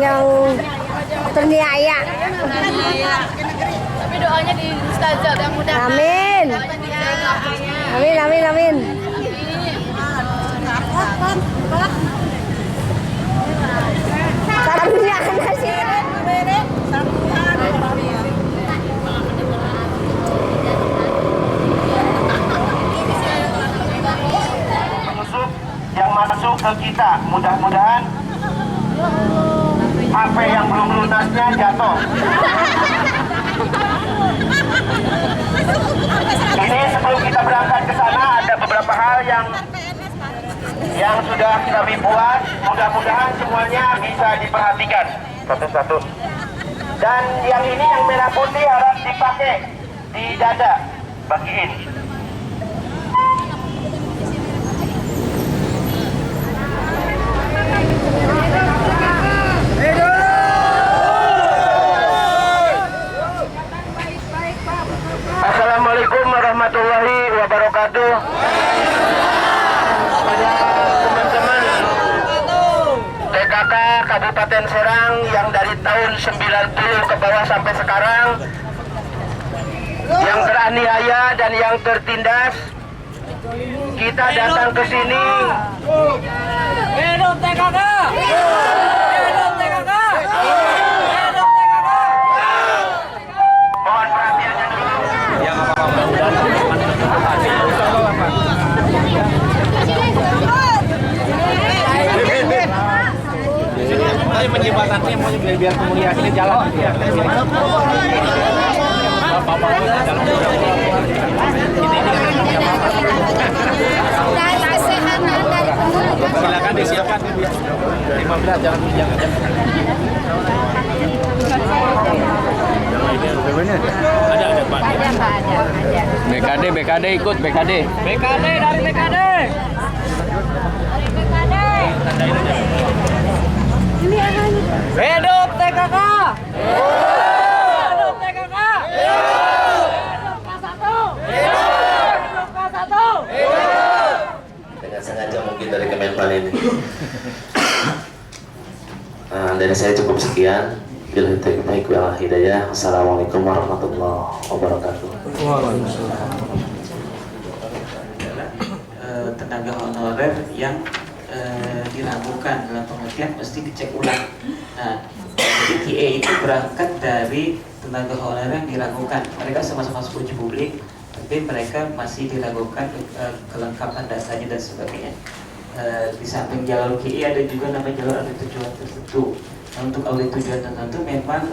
yang terniaya. Tapi doanya di Ustazah yang mudah. Amin. Amin, amin, amin. Salamnya anak sih. Yang masuk ke kita, mudah-mudahan HP yang belum lunasnya jatuh. Ini sebelum kita berangkat ke sana ada beberapa hal yang sudah kami buat. Mudah-mudahan semuanya bisa diperhatikan satu-satu. Dan yang ini yang merah putih harus dipakai di dada, bagiin. Assalamualaikum warahmatullahi wabarakatuh. Pada teman-teman TKK Kabupaten Serang yang dari tahun 90 ke bawah sampai sekarang, yang teraniaya dan yang tertindas, kita datang ke sini. Hidup TKK! Hidup TKK! Mohon perhatiannya dulu. Tadi menjembatannya mau biar komunikasinya jalan gitu ya. Silakan disiapkan 15 jangan ada Pak. BKD ikut BKD dari BKD. Hidup TKK! Hidup TKK! Hidup K1! Hidup K1! Dengan sengaja mungkin dari Kemenpan ini. Dari saya cukup sekian. Bila baik wal hidayah. Assalamualaikum warahmatullahi wabarakatuh. Tenaga honorer yang diragukan dalam pengertian mesti dicek ulang. Nah, jadi QA itu berangkat dari tenaga honorer yang diragukan. Mereka sama-sama uji publik, tapi mereka masih diragukan kelengkapan datanya dan sebagainya. Di samping jalur QA ada juga namanya jalur audit tujuan tertentu. Nah, untuk audit tujuan tertentu memang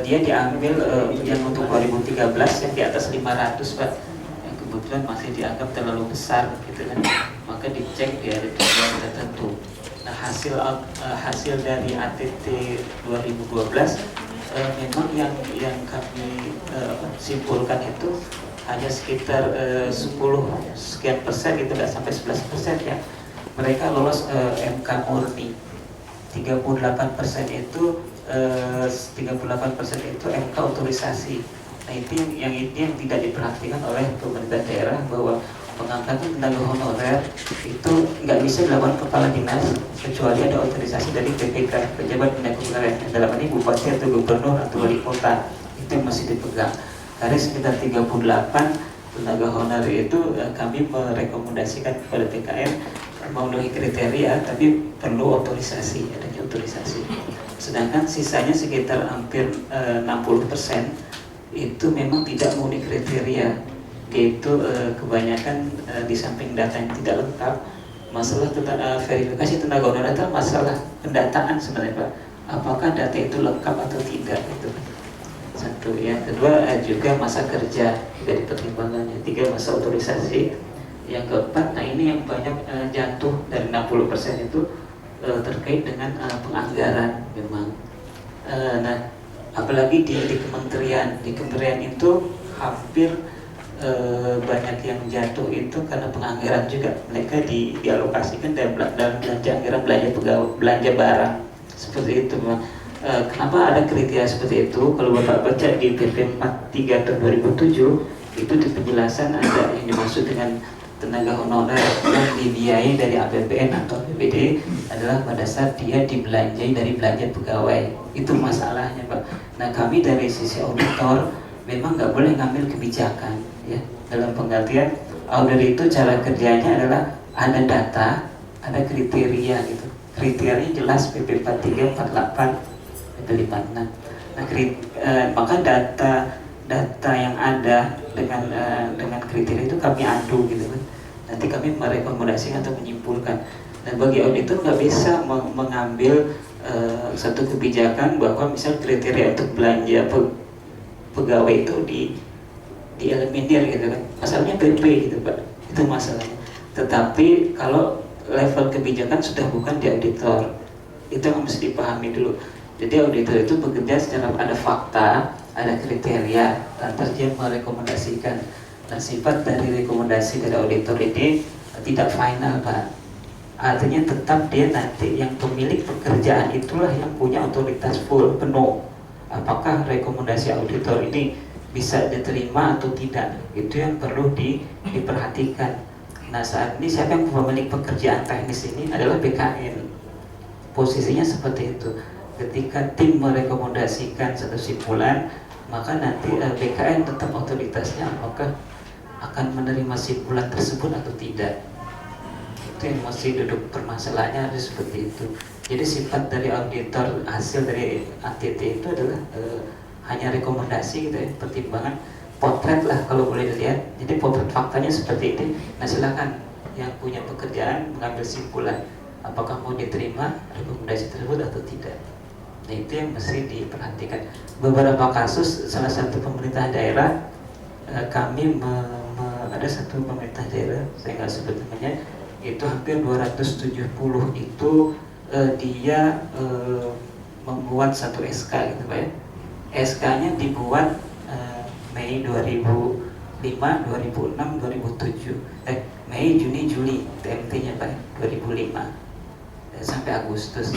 dia diambil yang untuk 2013 yang di atas 500 Pak, yang kebetulan masih dianggap terlalu besar gitu kan, maka dicek di audit tujuan tertentu. Nah, hasil dari ATT 2012 memang yang kami simpulkan itu hanya sekitar 10 sekian persen, itu tidak sampai 11% ya. Mereka lolos MK murni. 38% itu 38% itu MK otorisasi. Nah, itu yang tidak diperhatikan oleh pemerintah daerah, bahwa pengangkatan tenaga honorer itu nggak bisa dilakukan kepala dinas kecuali ada otorisasi dari PPK, pejabat bina kepegawaian. Dalam ini bupati atau gubernur atau wali kota, itu yang masih dipegang. Dari sekitar 38 tenaga honorer itu kami merekomendasikan kepada TKN memenuhi kriteria, tapi perlu otorisasi, adanya otorisasi. Sedangkan sisanya sekitar hampir 60% itu memang tidak memenuhi kriteria, yaitu kebanyakan di samping data yang tidak lengkap, masalah verifikasi tenaga honorer itu masalah pendataan sebenarnya Pak. Apakah data itu lengkap atau tidak itu. Satu, yang kedua juga masa kerja dari pertimbangannya. 3, masa otorisasi. Yang keempat, nah ini yang banyak jatuh dari 60% itu terkait dengan penganggaran memang. Nah, apalagi di kementerian itu hampir banyak yang jatuh itu karena penganggaran juga. Mereka dialokasikan dalam belanja anggaran belanja barang seperti itu memang. Kenapa ada kriteria seperti itu? Kalau Bapak baca di PP 43 tahun 2007 itu di penjelasan ada yang dimaksud dengan tenaga honorer yang dibiayai dari APBN atau APBD adalah pada saat dia dibelanjai dari belanja pegawai. Itu masalahnya, Pak. Nah, kami dari sisi auditor memang nggak boleh ngambil kebijakan, ya. Dalam pengertian audit itu cara kerjanya adalah ada data, ada kriteria gitu. Kriterianya jelas PP 43, 48, PP 56. Nah, maka data yang ada dengan kriteria itu kami adu gitu kan. Nanti kami merekomendasikan atau menyimpulkan. Dan bagi auditor nggak bisa mengambil satu kebijakan bahwa misal kriteria untuk belanja pegawai itu dieliminir gitu kan. Masalahnya PP gitu Pak. Itu masalahnya. Tetapi kalau level kebijakan sudah bukan di auditor, itu yang harus dipahami dulu. Jadi auditor itu bekerja secara ada fakta, ada kriteria, lantas dia merekomendasikan. Nah, sifat dari rekomendasi dari auditor ini tidak final, Pak. Artinya tetap dia nanti yang pemilik pekerjaan itulah yang punya otoritas full penuh. Apakah rekomendasi auditor ini bisa diterima atau tidak? Itu yang perlu diperhatikan. Nah, saat ini siapa yang pemilik pekerjaan teknis ini adalah BKN. Posisinya seperti itu. Ketika tim merekomendasikan satu simpulan, maka nanti BKN tetap otoritasnya apakah akan menerima simpulan tersebut atau tidak. Itu yang masih duduk permasalahannya harus seperti itu. Jadi sifat dari auditor hasil dari ATT itu adalah hanya rekomendasi gitu ya, pertimbangan potret lah kalau boleh dilihat. Jadi potret faktanya seperti ini. Nah, silakan yang punya pekerjaan mengambil simpulan apakah mau diterima rekomendasi tersebut atau tidak. Nah, itu yang mesti diperhatikan. Beberapa kasus salah satu pemerintah daerah kami ada satu pemerintah daerah, saya nggak sebut namanya, itu hampir 270 itu dia membuat satu SK gitu Pak ya. SK-nya dibuat Mei 2005, 2006, 2007 Mei, Juni, Juli TMT-nya Pak 2005 sampai Agustus.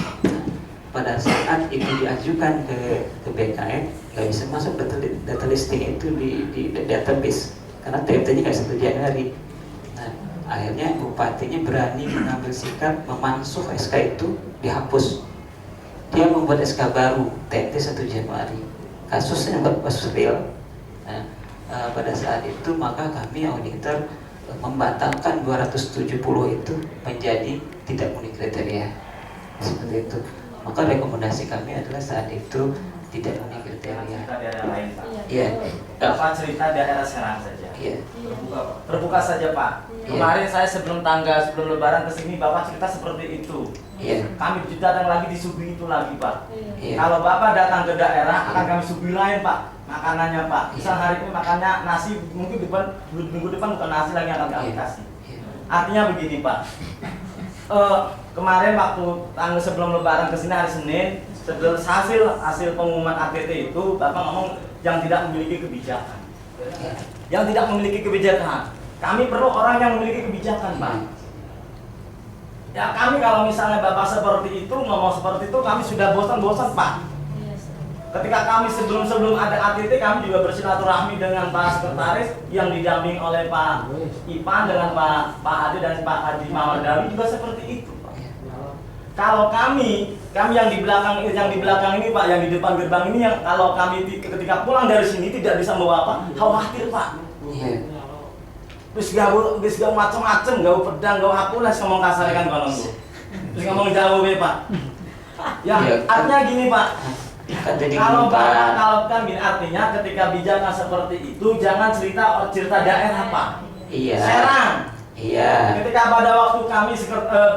Pada saat itu diajukan ke BKN, nggak bisa masuk data listing itu di database karena TMT-nya nggak 1 Januari. Nah, akhirnya bupatinya berani mengambil sikap memansuh SK itu dihapus. Dia membuat SK baru TMT 1 Januari. Kasusnya kasus real. Nah, pada saat itu maka kami auditor membatalkan 270 itu menjadi tidak memenuhi kriteria. Seperti itu. Maka rekomendasi kami adalah saat itu tidak memenuhi kriteria. Cerita daerah lain, Pak. Iya. Bapak cerita daerah Serang saja. Iya. Terbuka saja, Pak. Kemarin saya sebelum Lebaran ke sini Bapak cerita seperti itu. Iya. Kami datang lagi disuguhi itu lagi, Pak. Iya. Kalau Bapak datang ke daerah akan kami suguhi lain, Pak. Makanannya, Pak. Misal hari ini makannya nasi, mungkin minggu depan bukan nasi lagi akan kami kasih. Artinya begini, Pak. Kemarin waktu tanggal sebelum Lebaran ke sini hari Senin, hasil pengumuman ATT itu Bapak ngomong yang tidak memiliki kebijakan. Yang tidak memiliki kebijakan. Kami perlu orang yang memiliki kebijakan, Pak. Ya, kami kalau misalnya Bapak seperti itu, ngomong seperti itu, kami sudah bosan-bosan, Pak. Ketika kami sebelum ada ATT, kami juga bersilaturahmi dengan Pak Sekretaris yang didamping oleh Pak Ipan dengan Pak Ade dan Pak Haji Mawardawi juga seperti itu, Pak. Kalau kami yang di belakang ini, Pak, yang di depan gerbang ini, yang kalau kami ketika pulang dari sini tidak bisa membawa apa, khawatir, Pak. Terus gak macam-macam, gak pedang, gak apulah, ngomong kasar kan konon tuh. Terus ngomong jauh, Pak. Ya, artinya gini, Pak. Kalau Bapak kan artinya ketika bijakan seperti itu jangan cerita daerah, Pak. Iya. Serang. Iya. Ketika pada waktu kami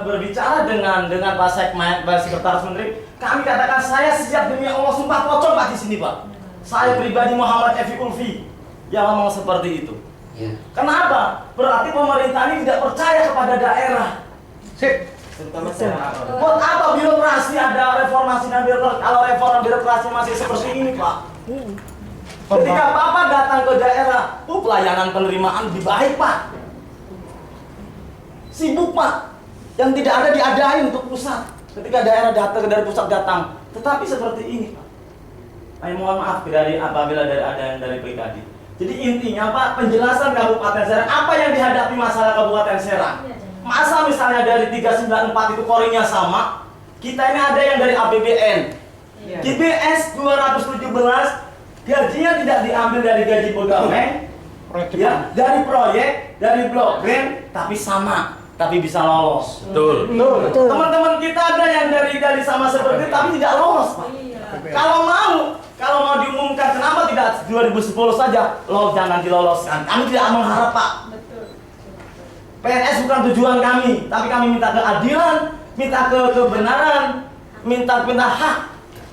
berbicara dengan Pak Sekmen, Pak Sekretaris Menteri, kami katakan saya siap demi Allah sumpah pocong, Pak, di sini, Pak. Saya pribadi Muhammad Efi Ulfi yang ngomong seperti itu. Iya. Kenapa? Berarti pemerintah ini tidak percaya kepada daerah. Sip. Buat apa birokrasi ada reformasi dan birokrasi? Kalau reform birokrasi masih seperti ini, Pak. Ketika Bapak datang ke daerah, pelayanan penerimaan lebih baik, Pak. Sibuk, Pak. Yang tidak ada diadain untuk pusat. Ketika daerah datang, dari pusat datang. Tetapi seperti ini, Pak. Mohon maaf apabila ada yang dari pribadi. Jadi intinya Pak, penjelasan Kabupaten Serang, apa yang dihadapi masalah Kabupaten Serang. Masa misalnya dari 394 itu koringnya sama, kita ini ada yang dari APBN. KPS 217, gajinya tidak diambil dari gaji pegawai, ya, dari proyek, dari blok grant, tapi sama, tapi bisa lolos. Betul. Teman-teman kita ada yang dari sama seperti itu, tapi tidak lolos, Pak. Kalau mau diumumkan, kenapa tidak 2010 saja? Loh, jangan diloloskan. Kami tidak mengharap, Pak. PNS bukan tujuan kami, tapi kami minta keadilan, minta kebenaran, minta hak.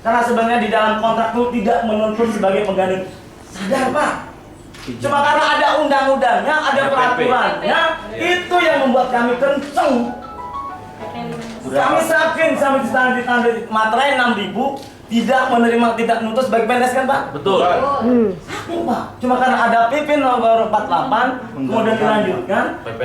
Karena sebenarnya di dalam kontrak itu tidak menuntut sebagai pengganti. Sadar, Pak. Cuma karena ada undang-undangnya, ada peraturannya, itu yang membuat kami kenceng. Kami yakin sampai ditanda materai 6.000 tidak menerima, tidak menuntut sebagai PNS kan, Pak? Betul. Yakin, Pak. Cuma karena ada PP nomor 48, kemudian dilanjutkan PP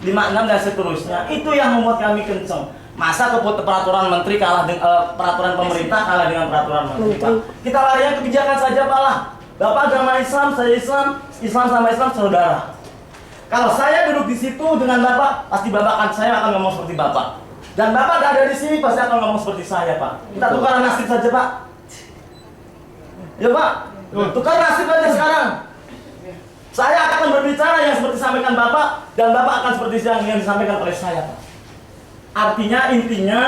56 dan seterusnya, itu yang membuat kami kenceng. Masa peraturan menteri kalah dengan peraturan pemerintah kalah dengan peraturan menteri, Pak? Kita larinya kebijakan saja, Pak lah. Bapak agama Islam, saya Islam, Islam sama Islam saudara. Kalau saya duduk di situ dengan Bapak, pasti saya akan ngomong seperti Bapak. Dan Bapak gak ada di sini, pasti akan ngomong seperti saya, Pak. Kita tukar nasib saja, Pak. Ya, Pak. Tukar nasib aja sekarang. Saya akan berbicara yang seperti disampaikan Bapak, dan Bapak akan seperti yang disampaikan oleh saya, Pak. Artinya, intinya,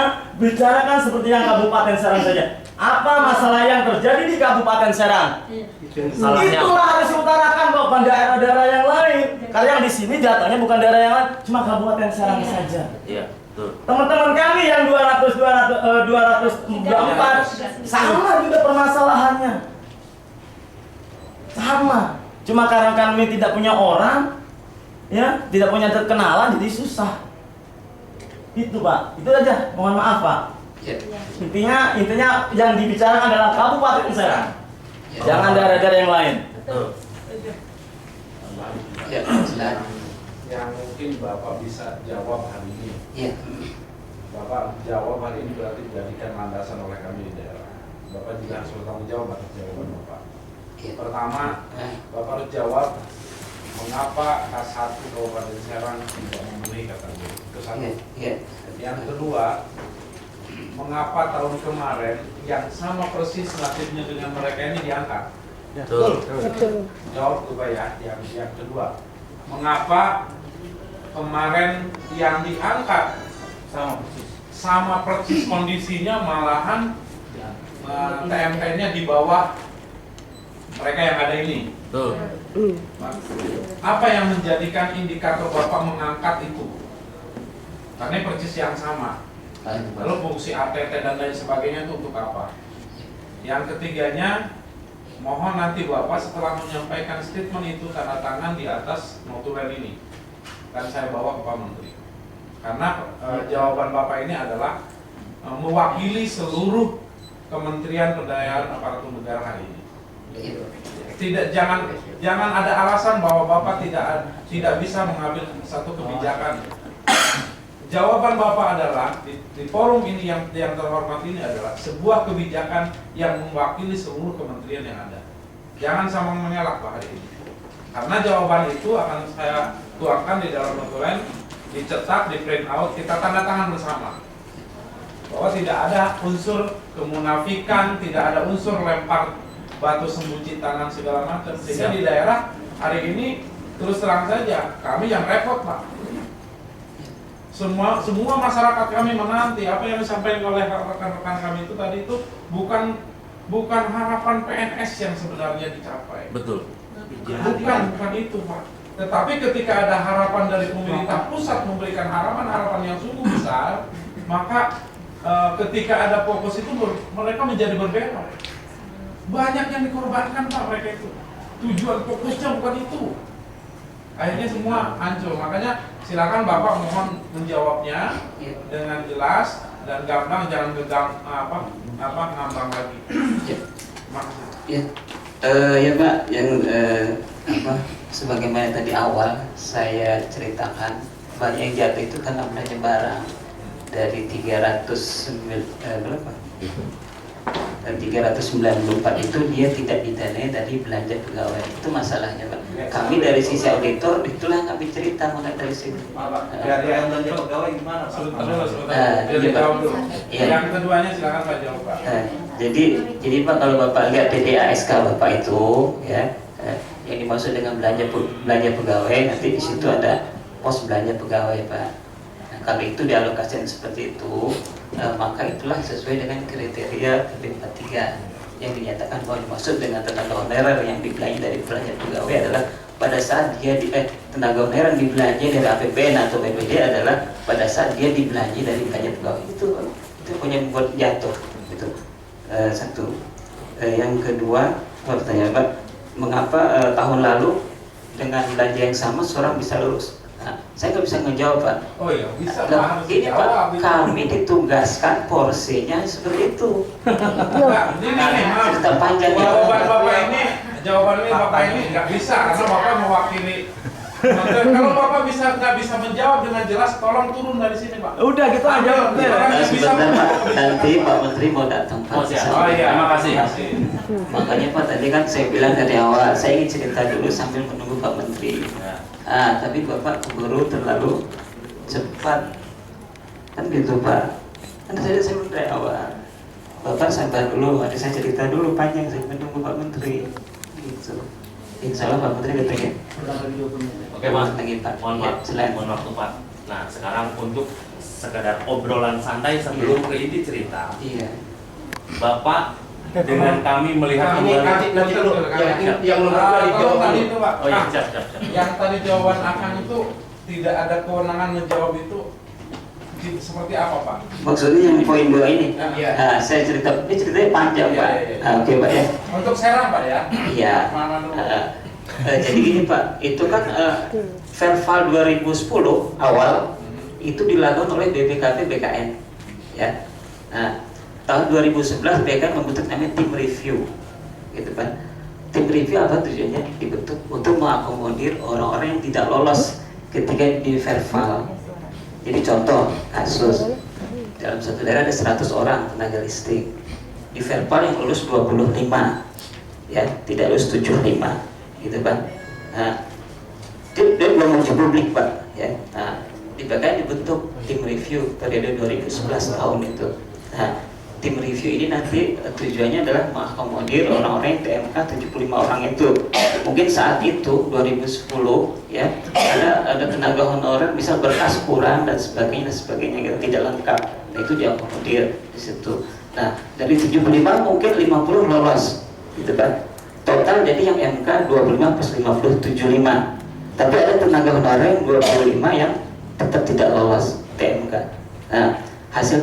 bicarakan seperti yang Kabupaten Serang saja. Apa masalah yang terjadi di Kabupaten Serang? Itulah harus diutarakan, bukan daerah-daerah yang lain. Karena yang di sini datanya bukan daerah yang lain, cuma Kabupaten Serang saja. Iya, betul. Teman-teman kami yang 204 sama juga permasalahannya. Sama. Cuma karena kami tidak punya orang, ya, tidak punya kenalan, jadi susah. Itu, Pak. Itu aja. Mohon maaf, Pak. Intinya yang dibicarakan adalah Kabupaten Serang. Jangan daerah-daerah yang lain. Ya, silakan. Yang mungkin Bapak bisa jawab hari ini. Iya. Bapak jawab hari ini berarti dijadikan landasan oleh kami di daerah. Bapak juga harus bertanggung jawab atas jawaban Bapak. Iya. Pertama, Bapak harus jawab mengapa K1 Kabupaten Serang tidak memenuhi kategori. Itu satu. Iya. Yang kedua, mengapa tahun kemarin yang sama persis nasibnya dengan mereka ini diangkat? Betul. Jawab tuh Pak ya. Yang kedua, mengapa kemarin yang diangkat sama persis kondisinya, malahan TMP-nya di bawah mereka yang ada ini? Betul. Apa yang menjadikan indikator Bapak mengangkat itu? Karena persis yang sama. Lalu fungsi ATT dan lain sebagainya itu untuk apa? Yang ketiganya, mohon nanti Bapak setelah menyampaikan statement itu tanda tangan di atas notulen ini, dan saya bawa ke Pak Menteri. Karena jawaban Bapak ini adalah mewakili seluruh Kementerian Pemberdayaan Aparatur Negara hari ini. Jangan ada alasan bahwa Bapak tidak bisa mengambil satu kebijakan. Jawaban Bapak adalah di forum ini yang terhormat ini adalah sebuah kebijakan yang mewakili seluruh kementerian yang ada. Jangan sama mengelak Pak hari ini. Karena jawaban itu akan saya tuangkan di dalam notulen, dicetak, di print out, kita tanda tangan bersama. Bahwa tidak ada unsur kemunafikan, tidak ada unsur lempar batu sembuci tangan segala macam. Sehingga di daerah hari ini terus terang saja kami yang repot, Pak. Semua masyarakat kami menanti apa yang disampaikan oleh rekan-rekan kami itu tadi itu bukan harapan PNS yang sebenarnya dicapai. Betul. Bukan itu, Pak. Tetapi ketika ada harapan dari pemerintah pusat memberikan harapan yang sungguh besar, maka ketika ada fokus itu mereka menjadi berbelok. Banyak yang dikorbankan, Pak, mereka itu. Tujuan fokusnya bukan itu. Akhirnya semua hancur. Makanya silakan Bapak mohon menjawabnya dengan jelas dan gamblang, jangan ngambang lagi. Ya, ya Pak, yang sebagaimana tadi awal saya ceritakan, banyak yang jatuh itu kan namanya barang dari 309 berapa? Dan 394 itu dia tidak didanai dari belanja pegawai. Itu masalahnya Pak. Kami dari sisi auditor itulah kami cerita mulai dari sini. Dari yang belanja pegawai gimana Pak? Iya, Dijawab dulu. Iya. Yang keduanya silakan Pak jawab Pak. Jadi Pak, kalau Bapak lihat DDASK Bapak itu ya, yang dimaksud dengan belanja pegawai, nanti di situ ada pos belanja pegawai Pak. Nah, kalau itu dialokasikan seperti itu, maka itulah sesuai dengan kriteria PP43 yang dinyatakan bahwa dimaksud dengan tenaga honorer yang dibelanja dari belanja pegawai adalah pada saat dia tenaga honorer yang dibelanja dari APBN atau BPD adalah pada saat dia dibelanja dari belanja pegawai. Itu punya membuat jatuh gitu. Satu. Yang kedua, pertanyaan Pak, mengapa tahun lalu dengan belanja yang sama seorang bisa lulus? Nah, saya nggak bisa ngejawab Pak. Oh iya, bisa Nah, Pak. ini Pak, kami ditugaskan porsinya seperti itu. Nah, ini maaf. Cerita panjang ya. Jawaban Bapak ini nggak bisa karena Bapak mewakili. Kalau Bapak nggak bisa menjawab dengan jelas, tolong turun dari sini Pak. Udah gitu aja. Sebentar Pak, nanti Pak Menteri mau datang Pak. Oh, siap. Oh iya, Terima kasih. Makanya Pak tadi kan saya bilang dari awal, saya ingin cerita dulu sambil menunggu Pak Menteri. Tapi Bapak keburu terlalu cepat, kan gitu Pak. Kan saya belum dari awal. Bapak sabar dulu, ada saya cerita dulu panjang, saya menunggu Pak Menteri. Gitu. Insya Allah Pak Menteri datang ya. Oke Mas, Pak. mohon Ya, maaf, mohon waktu Pak. Nah sekarang untuk sekadar obrolan santai sebelum ke inti cerita, Iya. Bapak dengan kami melihat nanti dulu. Yang nomor dijawab tadi itu Pak. Oh iya, siap. Yang tadi jawaban Akang itu tidak ada kewenangan menjawab itu seperti apa Pak? Maksudnya yang poin 2 ini. Iya. Saya cerita, ini ceritanya panjang Pak. Iya. Oke Pak ya. Untuk serang Pak ya? Iya. Mana dulu? Jadi gini Pak, itu kan Verval 2010 awal itu dilakukan oleh BPKP BKN, ya. Nah, tahun 2011 BKN membentuk namanya tim review, gitu kan. Tim review apa tujuannya? Dibentuk untuk mengakomodir orang-orang yang tidak lolos ketika di Verval. Jadi contoh kasus dalam satu daerah ada 100 orang tenaga listrik, di Verval yang lulus 25, ya, tidak lulus 75. Gitu Pak. Nah, dia belum uji publik Pak, ya. Nah, di BKN dibentuk tim review periode 2011 tahun itu. Nah, tim review ini nanti tujuannya adalah mengakomodir orang-orang yang TMK 75 orang itu. Mungkin saat itu 2010 ya ada tenaga honorer misal berkas kurang dan sebagainya gitu, tidak lengkap. Nah, itu diakomodir di situ. Nah, dari 75 mungkin 50 lolos, gitu kan. Total jadi yang MK 25 plus 50 75. Tapi ada tenaga honorer yang 25 yang tetap tidak lolos TMK. Nah, hasil